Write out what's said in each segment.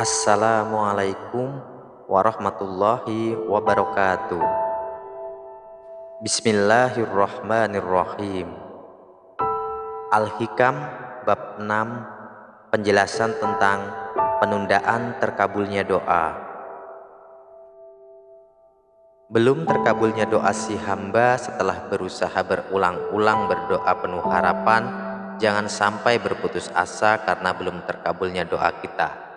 Assalamualaikum warahmatullahi wabarakatuh. Bismillahirrahmanirrahim. Al-Hikam bab 6, penjelasan tentang penundaan terkabulnya doa. Belum terkabulnya doa si hamba setelah berusaha berulang-ulang berdoa penuh harapan, jangan sampai berputus asa karena belum terkabulnya doa kita.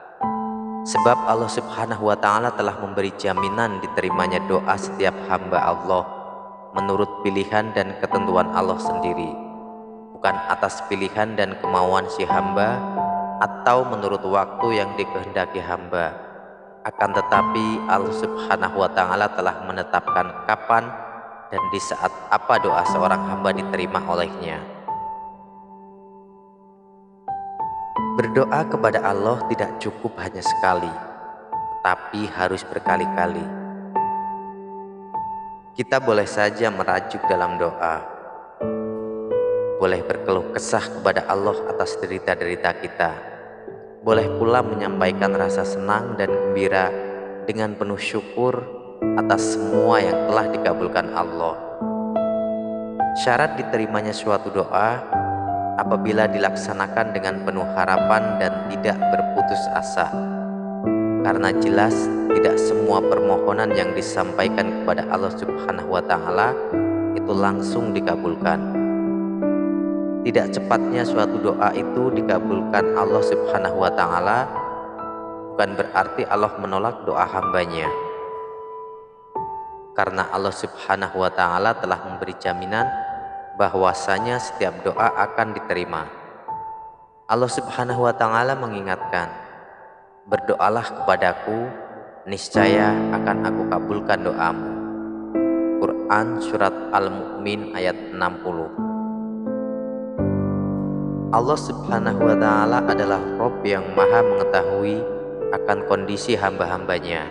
Sebab Allah Subhanahu wa Ta'ala telah memberi jaminan diterimanya doa setiap hamba Allah menurut pilihan dan ketentuan Allah sendiri, bukan atas pilihan dan kemauan si hamba atau menurut waktu yang dikehendaki hamba. Akan tetapi Allah Subhanahu wa Ta'ala telah menetapkan kapan dan di saat apa doa seorang hamba diterima olehnya. Berdoa kepada Allah tidak cukup hanya sekali, tapi harus berkali-kali. Kita boleh saja merajuk dalam doa, boleh berkeluh kesah kepada Allah atas derita-derita kita, boleh pula menyampaikan rasa senang dan gembira dengan penuh syukur atas semua yang telah dikabulkan Allah. Syarat diterimanya suatu doa apabila dilaksanakan dengan penuh harapan dan tidak berputus asa, karena jelas tidak semua permohonan yang disampaikan kepada Allah Subhanahu wa Ta'ala itu langsung dikabulkan. Tidak cepatnya suatu doa itu dikabulkan Allah Subhanahu wa Ta'ala bukan berarti Allah menolak doa hambanya, karena Allah Subhanahu wa Ta'ala telah memberi jaminan bahwasanya setiap doa akan diterima. Allah Subhanahu wa Ta'ala mengingatkan, berdoalah kepadaku, niscaya akan aku kabulkan doamu. Quran Surat Al-Mu'min ayat 60. Allah Subhanahu wa Ta'ala adalah Rabb yang maha mengetahui akan kondisi hamba-hambanya.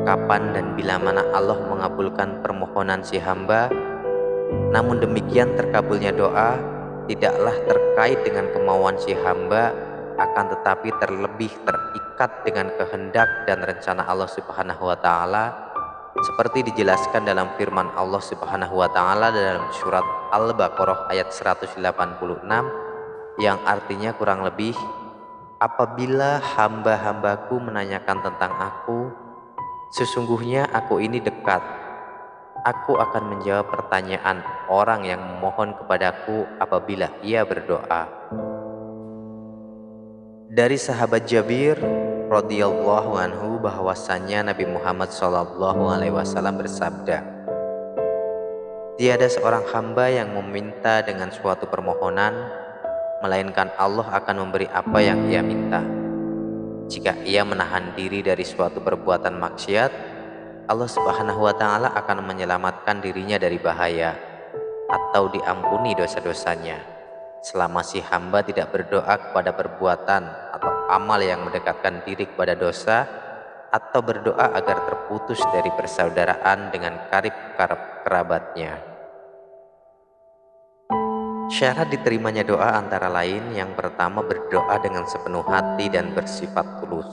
Kapan dan bila mana Allah mengabulkan permohonan si hamba. Namun demikian terkabulnya doa tidaklah terkait dengan kemauan si hamba, akan tetapi terlebih terikat dengan kehendak dan rencana Allah Subhanahu wa Ta'ala, seperti dijelaskan dalam firman Allah Subhanahu wa Ta'ala dalam surat Al-Baqarah ayat 186 yang artinya kurang lebih, apabila hamba-hambaku menanyakan tentang aku, sesungguhnya aku ini dekat. Aku akan menjawab pertanyaan orang yang memohon kepadaku apabila ia berdoa. Dari sahabat Jabir radhiyallahu anhu bahwasannya Nabi Muhammad SAW bersabda, tiada seorang hamba yang meminta dengan suatu permohonan, melainkan Allah akan memberi apa yang ia minta. Jika ia menahan diri dari suatu perbuatan maksiat, Allah Subhanahu wa Ta'ala akan menyelamatkan dirinya dari bahaya atau diampuni dosa-dosanya selama si hamba tidak berdoa kepada perbuatan atau amal yang mendekatkan diri kepada dosa, atau berdoa agar terputus dari persaudaraan dengan karib kerabatnya. Syarat diterimanya doa antara lain, yang pertama berdoa dengan sepenuh hati dan bersifat tulus.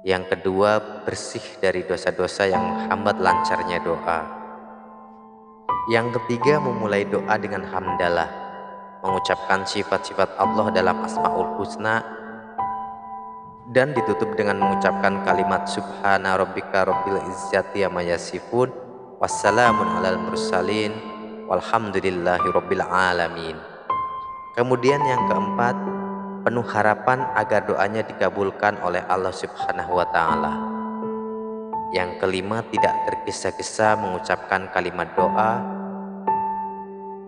Yang kedua, bersih dari dosa-dosa yang menghambat lancarnya doa. Yang ketiga, memulai doa dengan hamdalah, mengucapkan sifat-sifat Allah dalam Asmaul Husna, dan ditutup dengan mengucapkan kalimat Subhana rabbika rabbil izzati amma yasifun, wassalamun alal mursalin, walhamdulillahi rabbil alamin. Kemudian yang keempat, penuh harapan agar doanya dikabulkan oleh Allah Subhanahu wa Ta'ala. Yang kelima, tidak tergesa-gesa mengucapkan kalimat doa.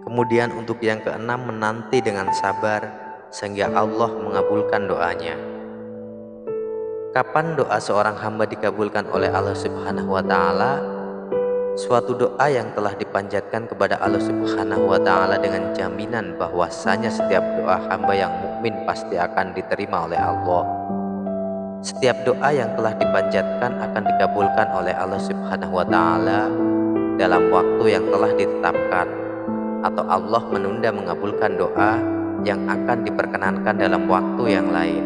Kemudian untuk yang keenam, menanti dengan sabar sehingga Allah mengabulkan doanya. Kapan doa seorang hamba dikabulkan oleh Allah Subhanahu wa Ta'ala? Suatu doa yang telah dipanjatkan kepada Allah Subhanahu wa Ta'ala dengan jaminan bahwasanya setiap doa hamba yang mukmin pasti akan diterima oleh Allah. Setiap doa yang telah dipanjatkan akan dikabulkan oleh Allah Subhanahu wa Ta'ala dalam waktu yang telah ditetapkan, atau Allah menunda mengabulkan doa yang akan diperkenankan dalam waktu yang lain.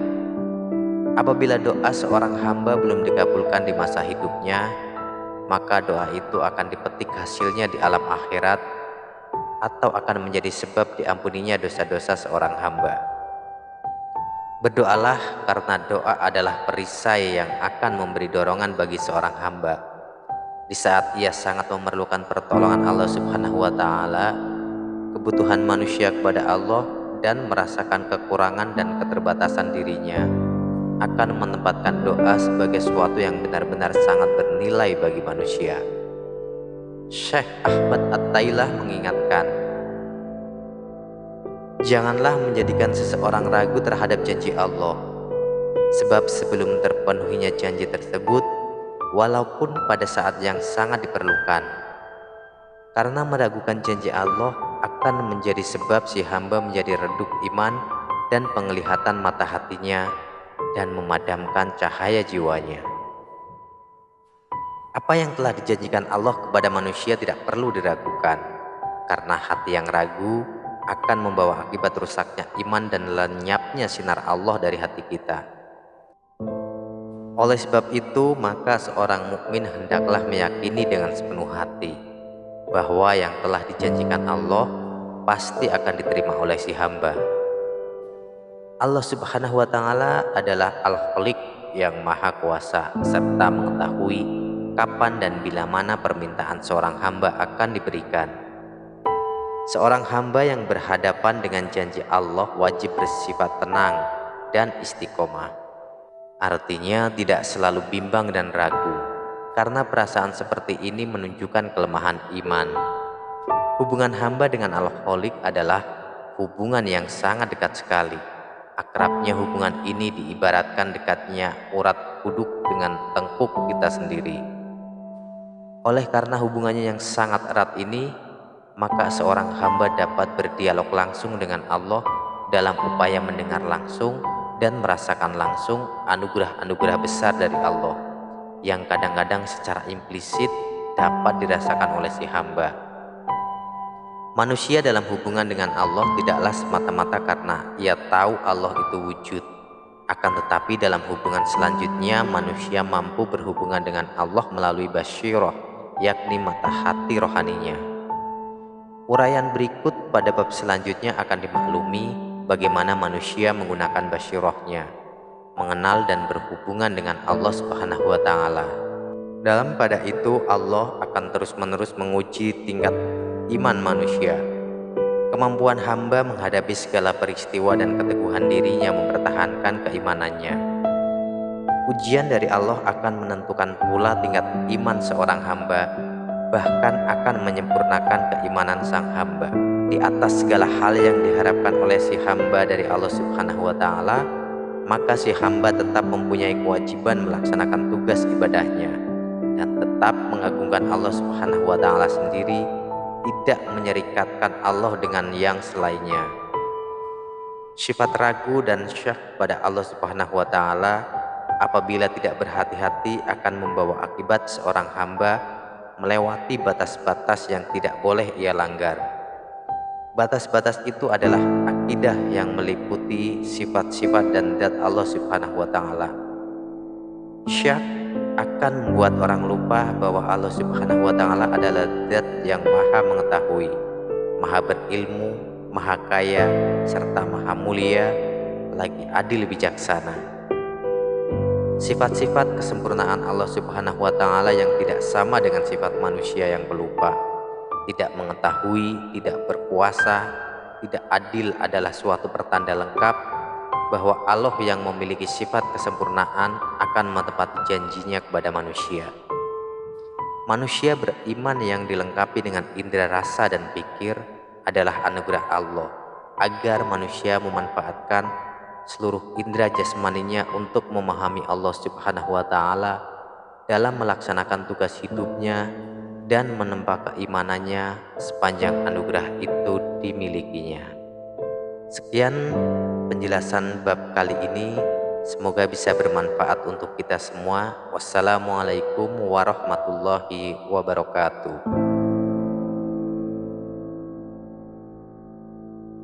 Apabila doa seorang hamba belum dikabulkan di masa hidupnya, maka doa itu akan dipetik hasilnya di alam akhirat atau akan menjadi sebab diampuninya dosa-dosa seorang hamba. Berdoalah karena doa adalah perisai yang akan memberi dorongan bagi seorang hamba di saat ia sangat memerlukan pertolongan Allah Subhanahu wa taala, kebutuhan manusia kepada Allah, dan merasakan kekurangan dan keterbatasan dirinya, akan menempatkan doa sebagai sesuatu yang benar-benar sangat bernilai bagi manusia. Syekh Ahmad At-Tailah mengingatkan, janganlah menjadikan seseorang ragu terhadap janji Allah, sebab sebelum terpenuhinya janji tersebut, walaupun pada saat yang sangat diperlukan, karena meragukan janji Allah akan menjadi sebab si hamba menjadi redup iman dan penglihatan mata hatinya dan memadamkan cahaya jiwanya. Apa yang telah dijanjikan Allah kepada manusia tidak perlu diragukan, karena hati yang ragu akan membawa akibat rusaknya iman dan lenyapnya sinar Allah dari hati kita. Oleh sebab itu, maka seorang mukmin hendaklah meyakini dengan sepenuh hati bahwa yang telah dijanjikan Allah pasti akan diterima oleh si hamba. Allah Subhanahu wa taala adalah Al-Khaliq yang Maha Kuasa serta mengetahui kapan dan bila mana permintaan seorang hamba akan diberikan. Seorang hamba yang berhadapan dengan janji Allah wajib bersifat tenang dan istiqomah. Artinya tidak selalu bimbang dan ragu, karena perasaan seperti ini menunjukkan kelemahan iman. Hubungan hamba dengan Al-Khaliq adalah hubungan yang sangat dekat sekali. Akrabnya hubungan ini diibaratkan dekatnya urat kuduk dengan tengkuk kita sendiri. Oleh karena hubungannya yang sangat erat ini, maka seorang hamba dapat berdialog langsung dengan Allah dalam upaya mendengar langsung dan merasakan langsung anugerah-anugerah besar dari Allah yang kadang-kadang secara implisit dapat dirasakan oleh si hamba. Manusia dalam hubungan dengan Allah tidaklah semata-mata karena ia tahu Allah itu wujud. Akan tetapi dalam hubungan selanjutnya manusia mampu berhubungan dengan Allah melalui basyirah, yakni mata hati rohaninya. Uraian berikut pada bab selanjutnya akan dimaklumi bagaimana manusia menggunakan basyirahnya, mengenal dan berhubungan dengan Allah Subhanahu wa taala. Dalam pada itu Allah akan terus-menerus menguji tingkat iman manusia, kemampuan hamba menghadapi segala peristiwa dan keteguhan dirinya mempertahankan keimanannya. Ujian dari Allah akan menentukan pula tingkat iman seorang hamba, bahkan akan menyempurnakan keimanan sang hamba. Di atas segala hal yang diharapkan oleh si hamba dari Allah Subhanahu wa taala, maka si hamba tetap mempunyai kewajiban melaksanakan tugas ibadahnya dan tetap mengagungkan Allah Subhanahu wa taala sendiri, tidak menyerikatkan Allah dengan yang selainnya. Sifat ragu dan syak pada Allah Subhanahu wa taala apabila tidak berhati-hati akan membawa akibat seorang hamba melewati batas-batas yang tidak boleh ia langgar. Batas-batas itu adalah akidah yang meliputi sifat-sifat dan zat Allah Subhanahu wa taala. Syak akan membuat orang lupa bahwa Allah Subhanahu wa taala adalah zat yang maha mengetahui, maha berilmu, maha kaya, serta maha mulia, lagi adil bijaksana. Sifat-sifat kesempurnaan Allah Subhanahu wa taala yang tidak sama dengan sifat manusia yang pelupa, tidak mengetahui, tidak berkuasa, tidak adil adalah suatu pertanda lengkap bahwa Allah yang memiliki sifat kesempurnaan akan menepati janjinya kepada manusia. Manusia beriman yang dilengkapi dengan indera rasa dan pikir adalah anugerah Allah agar manusia memanfaatkan seluruh indera jasmaninya untuk memahami Allah Subhanahu wa taala dalam melaksanakan tugas hidupnya dan menempa keimanannya sepanjang anugerah itu dimilikinya. Sekian penjelasan bab kali ini, semoga bisa bermanfaat untuk kita semua. Wassalamualaikum warahmatullahi wabarakatuh.